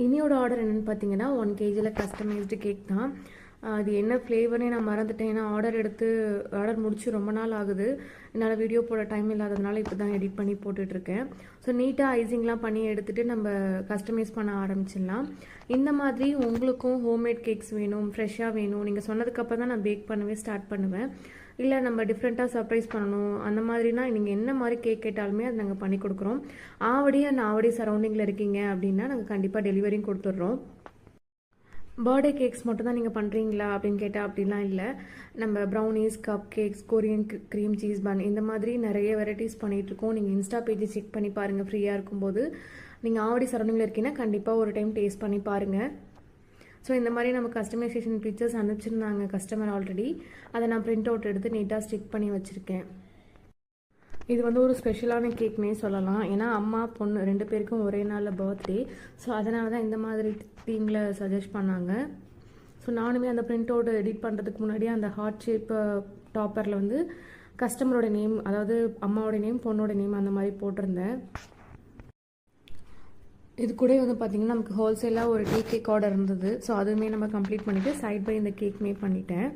இன்னியோட order என்னென்னு பார்த்தீங்கன்னா 1 kgல customised cake தான். அது என்ன ஃப்ளேவர்னே நான் மறந்துட்டேன். ஏன்னா ஆர்டர் முடிச்சு ரொம்ப நாள் ஆகுது. என்னால் வீடியோ போட டைம் இல்லாததுனால இப்போ தான் எடிட் பண்ணி போட்டுட்ருக்கேன். ஸோ நீட்டாக ஐசிங்லாம் பண்ணி எடுத்துகிட்டு நம்ம கஸ்டமைஸ் பண்ண ஆரம்பிச்சிடலாம். இந்த மாதிரி உங்களுக்கும் ஹோம்மேட் கேக்ஸ் வேணும், ஃப்ரெஷ்ஷாக வேணும், நீங்கள் சொன்னதுக்கப்புறம் தான் நான் பேக் பண்ணவே ஸ்டார்ட் பண்ணுவேன். இல்லை நம்ம டிஃப்ரெண்ட்டாக சர்ப்ரைஸ் பண்ணணும் அந்த மாதிரினா நீங்கள் என்ன மாதிரி கேக் கேட்டாலுமே அது நாங்கள் பண்ணி கொடுக்குறோம். ஆவடி சரௌண்டிங்கில் இருக்கீங்க அப்படின்னா நாங்கள் கண்டிப்பாக டெலிவரியும் கொடுத்துட்றோம். பர்த்டே கேக்ஸ் மட்டும் தான் நீங்கள் பண்ணுறீங்களா அப்படின்னு கேட்டால் அப்படிலாம் இல்லை. நம்ம brownies, cup cakes, Korean cream cheese bun இந்த மாதிரி நிறைய வெரைட்டிஸ் பண்ணிகிட்ருக்கோம். நீங்கள் இன்ஸ்டா பேஜை செக் பண்ணி பாருங்கள். ஃப்ரீயாக இருக்கும்போது நீங்கள் ஆவடி சரௌண்டிங்கில் இருக்கீங்கன்னா கண்டிப்பாக ஒரு டைம் டேஸ்ட் பண்ணி பாருங்கள். ஸோ இந்த மாதிரி நம்ம கஸ்டமைசேஷன் பிக்சர்ஸ் அனுப்பிச்சிருந்தாங்க கஸ்டமர் ஆல்ரெடி. அதை நான் பிரிண்ட் அவுட் எடுத்து நீட்டாக ஸ்டிக் பண்ணி வச்சுருக்கேன். இது வந்து ஒரு ஸ்பெஷலான கேக்னே சொல்லலாம். ஏன்னா அம்மா பொண்ணு 2 பேருக்கும் ஒரே நாளில் பர்த்டே. ஸோ அதனால தான் இந்த மாதிரி தீமில் சஜஸ்ட் பண்ணாங்க. ஸோ நானுமே அந்த பிரிண்ட் அவுட் எடிட் பண்ணுறதுக்கு முன்னாடியே அந்த ஹார்ட் ஷேப் டாப்பரில் வந்து கஸ்டமரோட நேம், அதாவது அம்மாவோட நேம், பொண்ணோட நேம் அந்த மாதிரி போட்டிருந்தேன். இது கூட வந்து பார்த்திங்கன்னா நமக்கு ஹோல்சேலாக ஒரு டீ கேக் ஆர்டர் இருந்தது. ஸோ அதுவுமே நம்ம கம்ப்ளீட் பண்ணிவிட்டு சைட் பை இந்த கேக்குமே பண்ணிட்டேன்.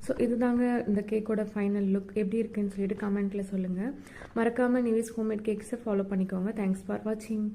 ஸோ இதுதாங்க இந்த கேக்கோட ஃபைனல் லுக். எப்படி இருக்குன்னு சொல்லிட்டு கமெண்ட்டில் சொல்லுங்கள். மறக்காமல் நிவிஸ் ஹோம்மேட் கேக்ஸை ஃபாலோ பண்ணிக்கோங்க. தேங்க்ஸ் ஃபார் வாட்சிங்.